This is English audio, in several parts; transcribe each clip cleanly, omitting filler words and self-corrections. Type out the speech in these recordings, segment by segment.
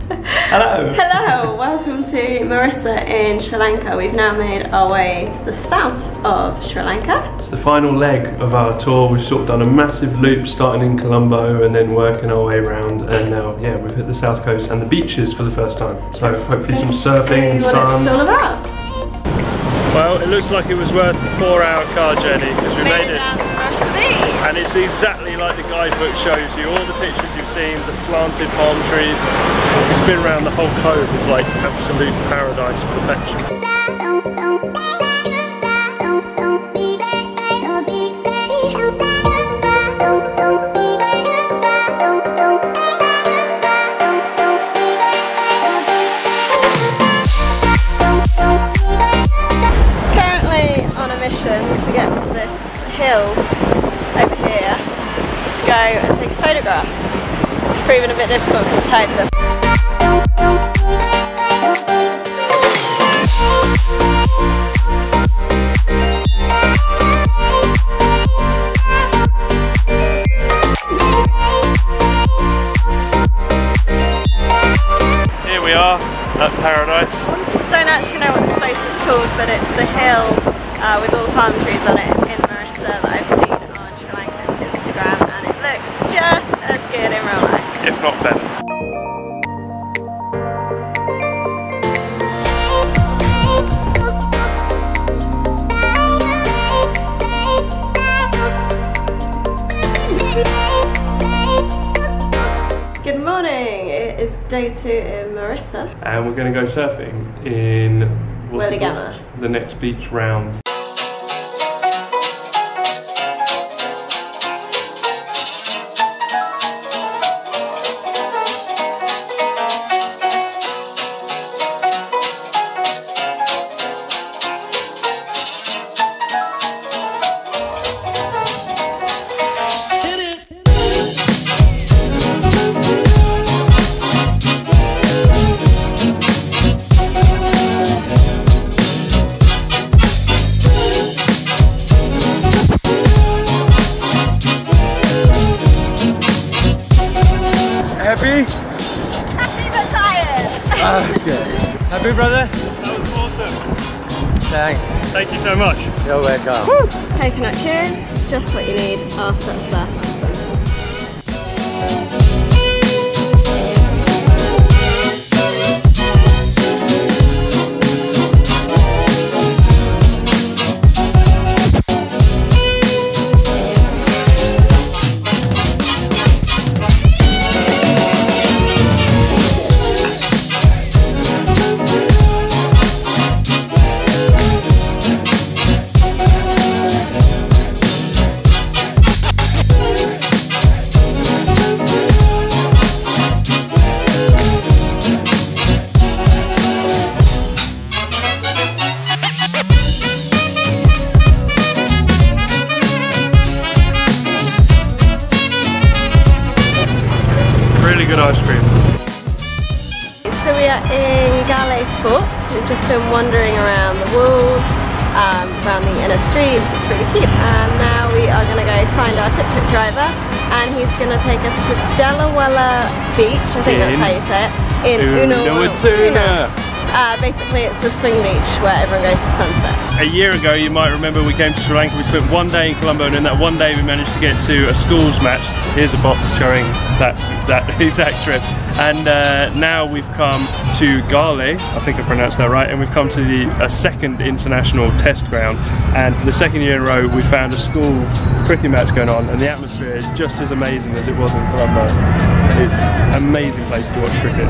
Hello! Hello, welcome to Mirissa in Sri Lanka. We've now made our way to the south of Sri Lanka. It's the final leg of our tour. We've sort of done a massive loop starting in Colombo and then working our way around, and now, yeah, we've hit the south coast and the beaches for the first time. So hopefully some surfing and sun. What it's all about. Well, it looks like it was worth a 4-hour car journey because we made it. Down to Mirissa Beach. And it's exactly like the guidebook shows you. All the pictures you've seen, the slanted palm trees. We spin around the whole cove. It's like absolute paradise perfection. To get to this hill over here to go and take a photograph. It's proven a bit difficult because the tides are. Here we are at Paradise. I don't actually know what this place is called, but it's the hill with all the palm trees on it in Mirissa that I've seen on Sri Lanka's Instagram, and it looks just as good in real life. If not better. Good morning, it is day 2 in Mirissa. And we're going to go surfing in the next beach round. Happy? Happy but tired. Okay. Happy, brother? That was awesome. Thanks. Thank you so much. You're welcome. Woo. Coconut cheers, just what you need after a surf lesson. Really good ice cream. So we are in Galle Fort. We've just been wandering around the walls, around the inner streets. It's really cute. And now we are going to go find our tuk-tuk driver, and he's going to take us to Delawala Beach. I think that's how you say it. In Unawatuna. Basically it's the swing beach where everyone goes to sunset. A year ago, you might remember, we came to Sri Lanka. We spent one day in Colombo, and in that one day we managed to get to a schools match. Here's a box showing that exact trip. And now we've come to Galle, I think I pronounced that right, and we've come to a second international test ground. And for the second year in a row, we found a school cricket match going on, and the atmosphere is just as amazing as it was in Colombo. It's an amazing place to watch cricket.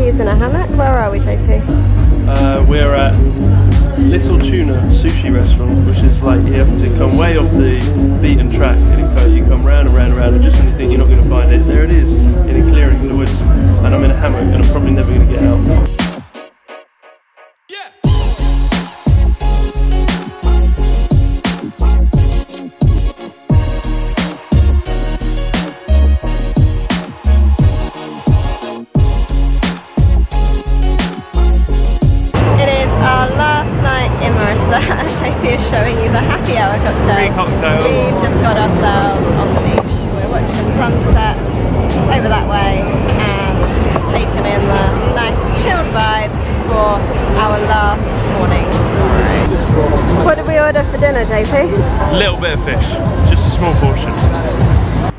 JP's in a hammock. Where are we, JP? We're at Little Tuna Sushi Restaurant, which is like you have to come way off the beaten track, and you come round and round and round, and just when you think you're not going to find it, there it is, in a clearing in the woods, and I'm in a hammock, and I'm probably never going to get out. JP is showing you the happy hour cocktail. Free cocktails. We've just got ourselves on the beach. We're watching sunset over that way and just taking in the nice chilled vibe for our last morning. What did we order for dinner, JP? A little bit of fish, just a small portion.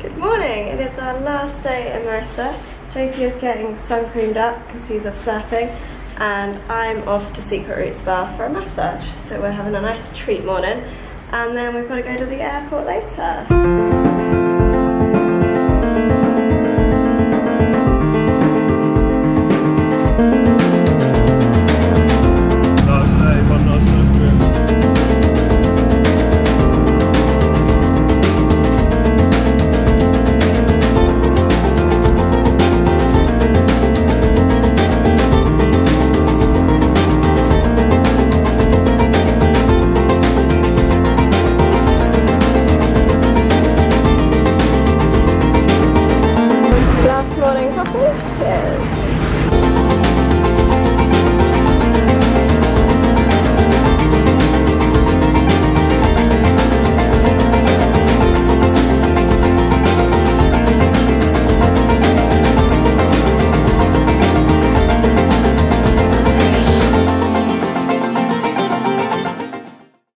Good morning. It is our last day in Mirissa. JP is getting sun creamed up because he's off surfing. And I'm off to Secret Root Spa for a massage. So we're having a nice treat morning, and then we've got to go to the airport later. Cheers.